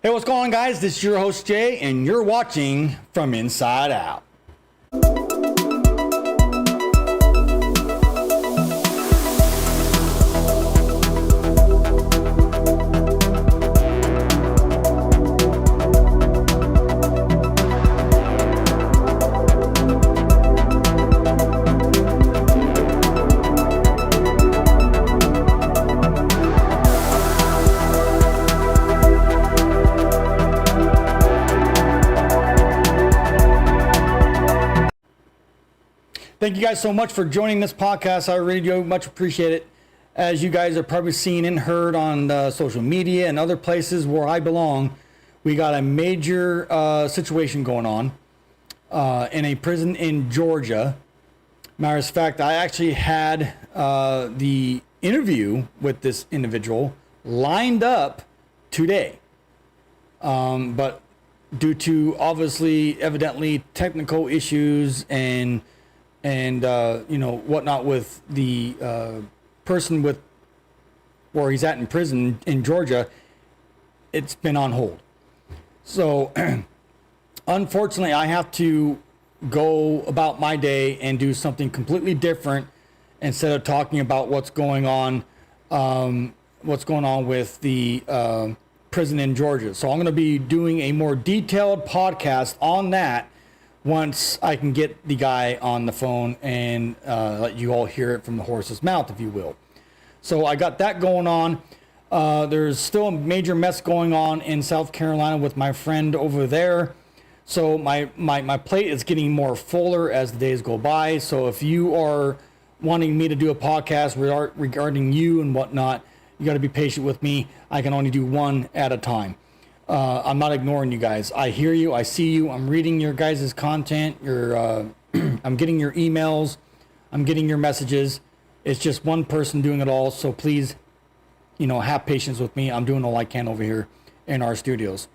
Hey, what's going on, guys? This is your host, Jay, and you're watching From Inside Out. Thank you guys so much for joining this podcast. I really do much appreciate it. As you guys have probably seen and heard on social media and other places where I belong, we got a major situation going on in a prison in Georgia. Matter of fact, I actually had the interview with this individual lined up today. But due to evidently technical issues and whatnot with the person with where he's at in prison in Georgia, it's been on hold. So unfortunately, I have to go about my day and do something completely different instead of talking about what's going on with the prison in Georgia. So I'm going to be doing a more detailed podcast on that once I can get the guy on the phone and let you all hear it from the horse's mouth, if you will. So I got that going on. There's still a major mess going on in South Carolina with my friend over there. So my plate is getting more fuller as the days go by. So if you are wanting me to do a podcast regarding you and whatnot, you got to be patient with me. I can only do one at a time. I'm not ignoring you guys. I hear you. I see you. I'm reading your guys' content. I'm getting your emails. I'm getting your messages. It's just one person doing it all. So please, have patience with me. I'm doing all I can over here in our studios.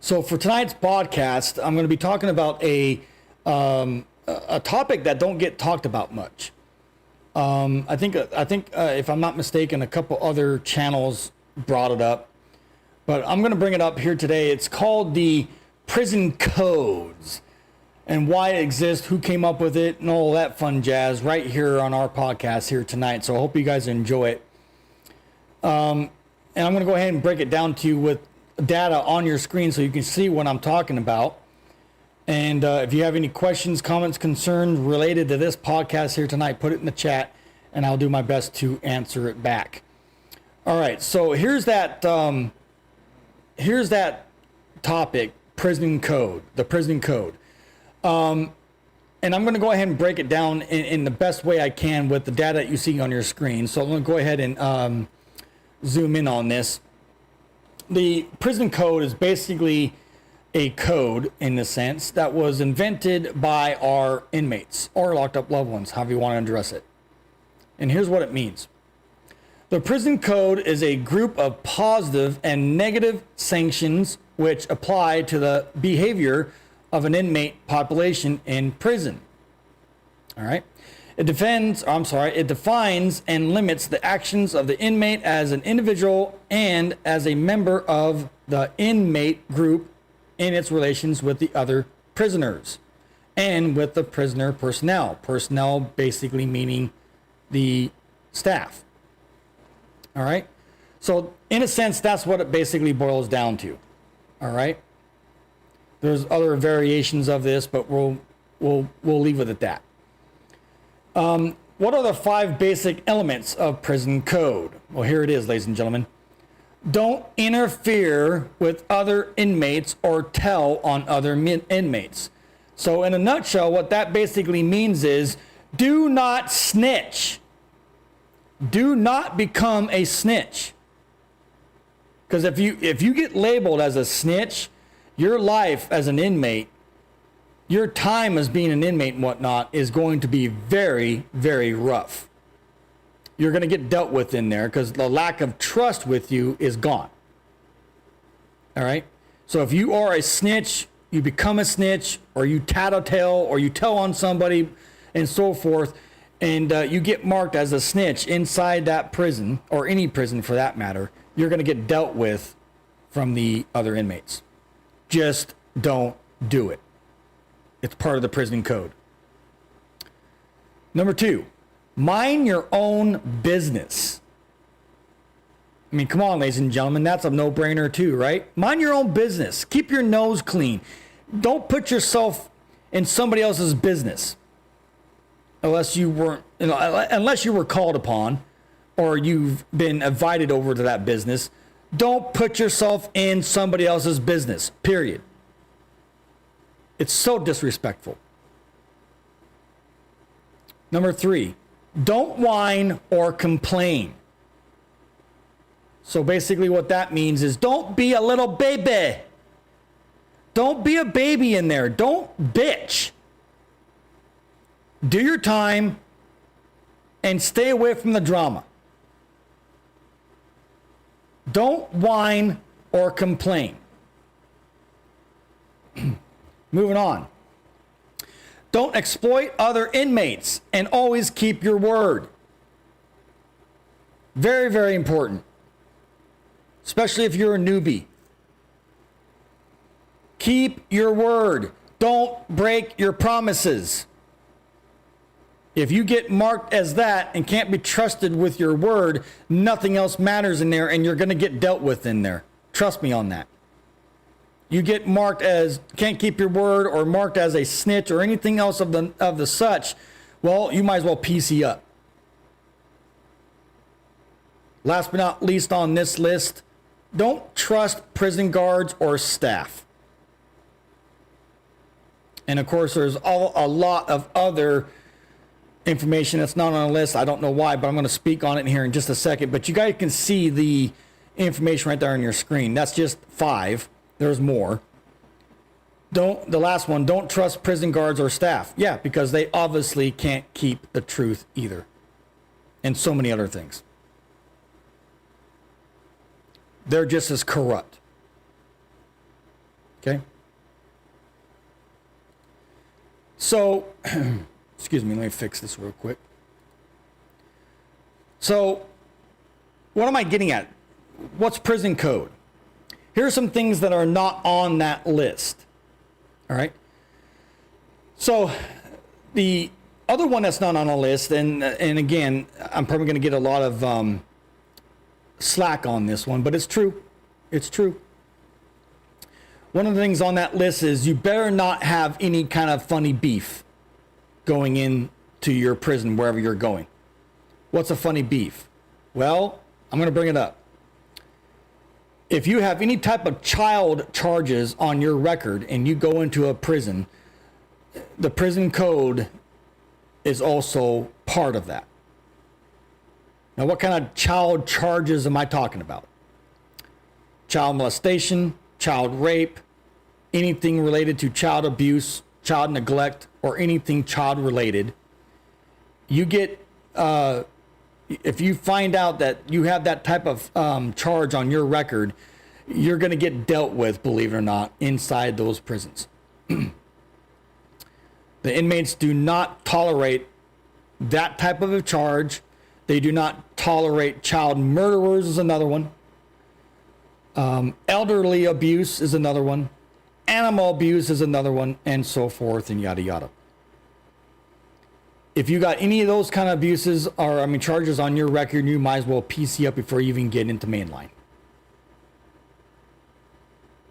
So for tonight's podcast, I'm going to be talking about a topic that don't get talked about much. I think if I'm not mistaken, a couple other channels brought it up. But I'm going to bring it up here today. It's called the prison codes and why it exists, who came up with it, and all that fun jazz right here on our podcast here tonight. So I hope you guys enjoy it. And I'm going to go ahead and break it down to you with data on your screen so you can see what I'm talking about. And if you have any questions, comments, concerns related to this podcast here tonight, put it in the chat and I'll do my best to answer it back. All right, so here's that topic, prison code, the prison code. And I'm going to go ahead and break it down in the best way I can with the data that you see on your screen. So I'm going to go ahead and zoom in on this. The prison code is basically a code, in the sense, that was invented by our inmates or locked up loved ones, however you want to address it. And here's what it means. The prison code is a group of positive and negative sanctions which apply to the behavior of an inmate population in prison. All right. It defines and limits the actions of the inmate as an individual and as a member of the inmate group in its relations with the other prisoners and with the prisoner personnel. Personnel basically meaning the staff. All right. So in a sense, that's what it basically boils down to. All right. There's other variations of this, but we'll leave it at that. What are the 5 basic elements of prison code? Well, here it is, ladies and gentlemen. Don't interfere with other inmates or tell on other inmates. So in a nutshell, what that basically means is do not snitch. Do not become a snitch. Because if you get labeled as a snitch, your life as an inmate, your time as being an inmate and whatnot is going to be very, very rough. You're going to get dealt with in there because the lack of trust with you is gone. All right? So if you are a snitch, you become a snitch, or you tattletale, or you tell on somebody and so forth, and you get marked as a snitch inside that prison, or any prison for that matter, you're going to get dealt with from the other inmates. Just don't do it. It's part of the prison code. Number 2, mind your own business. I mean, come on, ladies and gentlemen, that's a no-brainer too, right? Mind your own business. Keep your nose clean. Don't put yourself in somebody else's business unless you weren't, unless you were called upon or you've been invited over to that business. Don't put yourself in somebody else's business, period. It's so disrespectful. Number 3, don't whine or complain. So basically what that means is don't be a little baby. Don't be a baby in there. Don't bitch. Do your time and stay away from the drama. Don't whine or complain. Moving on. Don't exploit other inmates and always keep your word. Very, very important. Especially if you're a newbie. Keep your word. Don't break your promises. If you get marked as that and can't be trusted with your word, nothing else matters in there and you're going to get dealt with in there. Trust me on that. You get marked as can't keep your word or marked as a snitch or anything else of the such, well, you might as well PC up. Last but not least on this list, don't trust prison guards or staff. And of course, there's a lot of other information that's not on the list. I don't know why, but I'm going to speak on it here in just a second. But you guys can see the information right there on your screen. That's just 5. There's more. The last one, don't trust prison guards or staff. Yeah, because they obviously can't keep the truth either. And so many other things. They're just as corrupt. Okay? So, excuse me, let me fix this real quick. So, what am I getting at? What's prison code? Here are some things that are not on that list. All right? So, the other one that's not on the list, and again, I'm probably going to get a lot of slack on this one, but it's true. It's true. One of the things on that list is you better not have any kind of funny beef going into your prison wherever you're going. What's a funny beef? Well, I'm going to bring it up. If you have any type of child charges on your record and you go into a prison, the prison code is also part of that. Now, what kind of child charges am I talking about? Child molestation, child rape, anything related to child abuse, child neglect, or anything child related. You get, if you find out that you have that type of charge on your record, you're going to get dealt with, believe it or not, inside those prisons. The inmates do not tolerate that type of a charge. They do not tolerate child murderers is another one. Elderly abuse is another one. Animal abuse is another one, and so forth and yada yada. If you got any of those kind of abuses or charges on your record, you might as well PC up before you even get into mainline.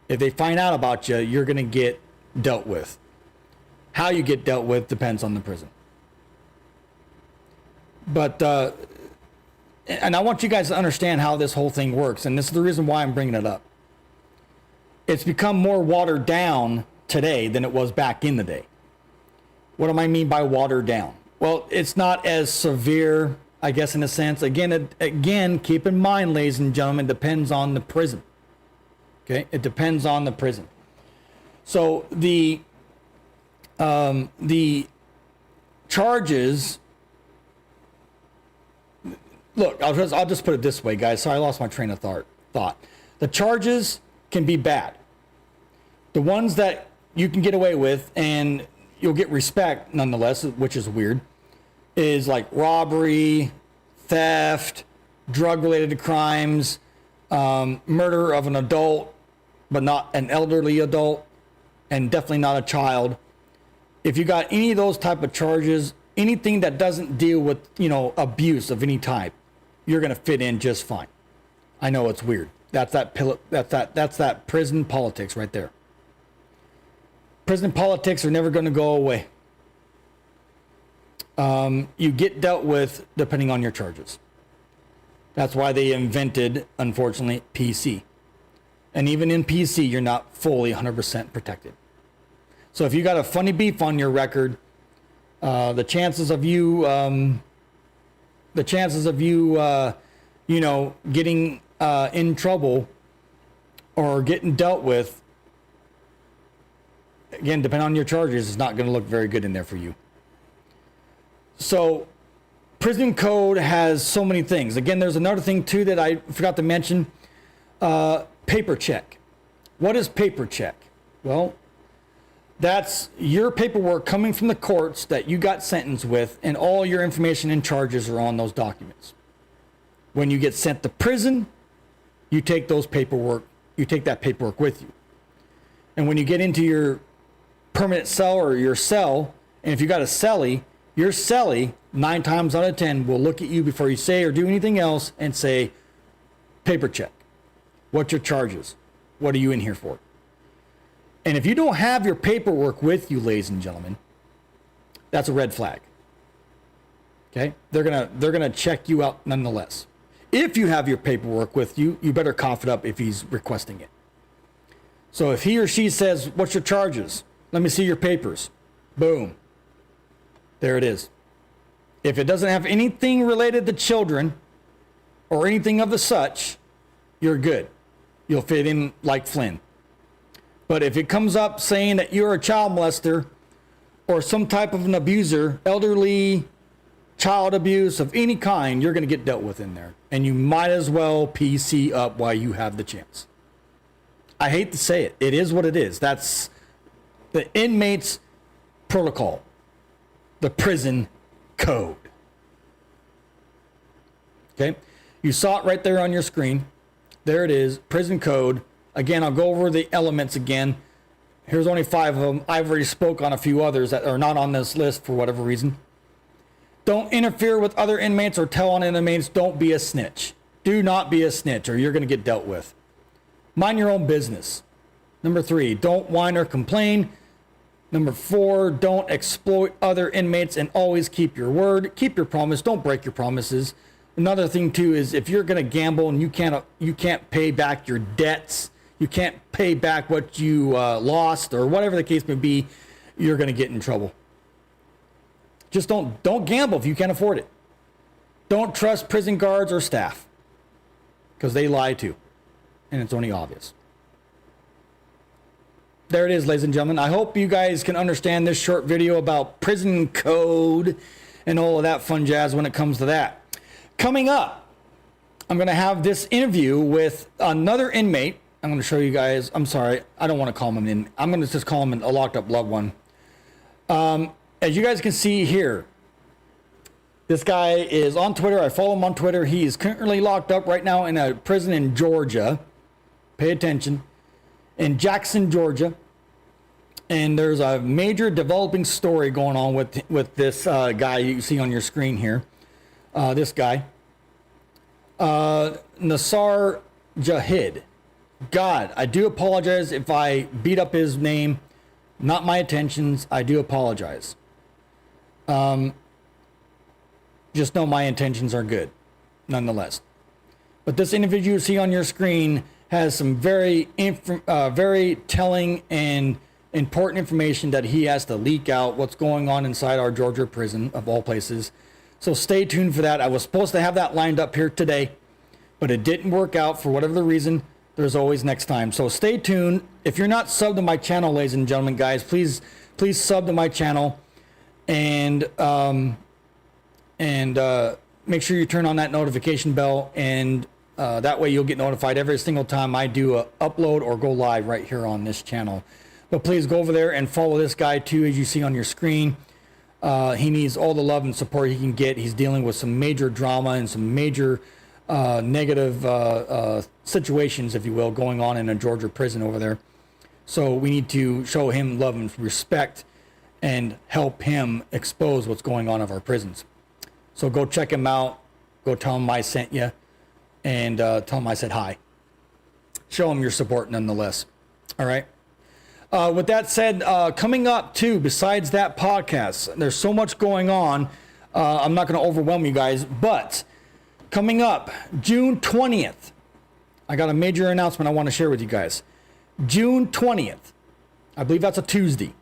If they find out about you, you're going to get dealt with. How you get dealt with depends on the prison. But and I want you guys to understand how this whole thing works, and this is the reason why I'm bringing it up. It's become more watered down today than it was back in the day. What do I mean by watered down? Well, it's not as severe, I guess, in a sense. Again, keep in mind, ladies and gentlemen, it depends on the prison. Okay, it depends on the prison. So the charges. Look, I'll just put it this way, guys. Sorry, I lost my train of thought. The charges can be bad. The ones that you can get away with and you'll get respect nonetheless, which is weird, is like robbery, theft, drug-related crimes, murder of an adult, but not an elderly adult, and definitely not a child. If you got any of those type of charges, anything that doesn't deal with, you know, abuse of any type, you're going to fit in just fine. I know it's weird. That's that prison politics right there. Prison politics are never going to go away. You get dealt with depending on your charges. That's why they invented, unfortunately, PC. And even in PC, you're not fully 100% protected. So if you got a funny beef on your record, the chances of you, you know, getting in trouble or getting dealt with, again, depending on your charges, is not going to look very good in there for you. So prison code has so many things. Again, there's another thing too that I forgot to mention. Paper check. What is paper check? Well, that's your paperwork coming from the courts that you got sentenced with, and all your information and charges are on those documents. When you get sent to prison, you take that paperwork with you. And when you get into your permanent cell or your cell, and if you got a cellie, your cellie, 9 times out of 10, will look at you before you say or do anything else and say, paper check. What's your charges? What are you in here for? And if you don't have your paperwork with you, ladies and gentlemen, that's a red flag. Okay? They're gonna check you out nonetheless. If you have your paperwork with you, you better cough it up if he's requesting it. So if he or she says, what's your charges? Let me see your papers. Boom. There it is. If it doesn't have anything related to children or anything of the such, you're good. You'll fit in like Flynn. But if it comes up saying that you're a child molester or some type of an abuser, elderly, child abuse of any kind, you're going to get dealt with in there. And you might as well PC up while you have the chance. I hate to say it. It is what it is. That's the inmate's protocol. The prison code. Okay? You saw it right there on your screen. There it is. Prison code. Again, I'll go over the elements again. Here's only 5 of them. I've already spoke on a few others that are not on this list for whatever reason. Don't interfere with other inmates or tell on inmates. Don't be a snitch. Do not be a snitch or you're going to get dealt with. Mind your own business. Number 3, don't whine or complain. Number 4, don't exploit other inmates and always keep your word. Keep your promise. Don't break your promises. Another thing too is if you're going to gamble and you can't pay back your debts, you can't pay back what you lost or whatever the case may be, you're going to get in trouble. Just don't gamble if you can't afford it. Don't trust prison guards or staff because they lie too, and it's only obvious. There it is, ladies and gentlemen. I hope you guys can understand this short video about prison code and all of that fun jazz when it comes to that. Coming up, I'm going to have this interview with another inmate. I'm going to show you guys. I'm sorry. I don't want to call him an inmate. I'm going to just call him a locked up loved one. As you guys can see here, this guy is on Twitter. I follow him on Twitter. He is currently locked up right now in a prison in Georgia. Pay attention. In Jackson, Georgia. And there's a major developing story going on with this guy you see on your screen here. This guy. Nasar Jahid. God, I do apologize if I beat up his name. Not my intentions. I do apologize. Just know my intentions are good, nonetheless. But this individual you see on your screen has some very telling and important information that he has to leak out what's going on inside our Georgia prison, of all places. So stay tuned for that. I was supposed to have that lined up here today, but it didn't work out for whatever the reason. There's always next time. So stay tuned. If you're not subbed to my channel, ladies and gentlemen, guys, please sub to my channel and make sure you turn on that notification bell, and that way you'll get notified every single time I do a upload or go live right here on this channel. But please go over there and follow this guy too, as you see on your screen. He needs all the love and support he can get. He's dealing with some major drama and some major negative situations, if you will, going on in a Georgia prison over there. So we need to show him love and respect and help him expose what's going on in our prisons. So go check him out. Go tell him I sent you, and tell him I said hi. Show him your support nonetheless. All right. With that said, coming up too, besides that podcast, there's so much going on. I'm not going to overwhelm you guys, but coming up June 20th, I got a major announcement I want to share with you guys. June 20th, I believe that's a Tuesday,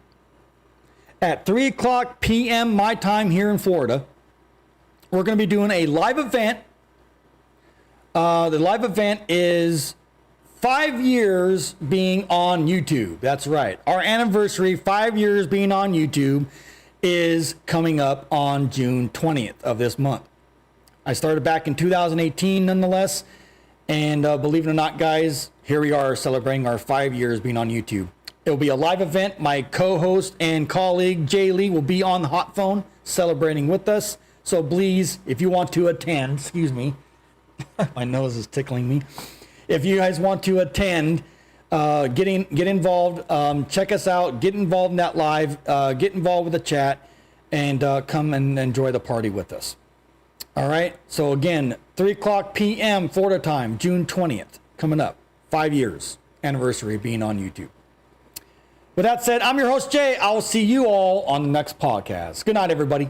at 3 o'clock p.m. my time here in Florida, we're going to be doing a live event. The live event is 5 years being on YouTube. That's right. Our anniversary, 5 years being on YouTube, is coming up on June 20th of this month. I started back in 2018 nonetheless. And believe it or not, guys, here we are celebrating our 5 years being on YouTube. It'll be a live event. My co-host and colleague, Jay Lee, will be on the hot phone celebrating with us. So please, if you want to attend, excuse me, my nose is tickling me. If you guys want to attend, get involved, check us out, get involved in that live, get involved with the chat, and come and enjoy the party with us. All right. So again, 3 o'clock p.m. Florida time, June 20th, coming up. 5 years anniversary of being on YouTube. With that said, I'm your host, Jay. I will see you all on the next podcast. Good night, everybody.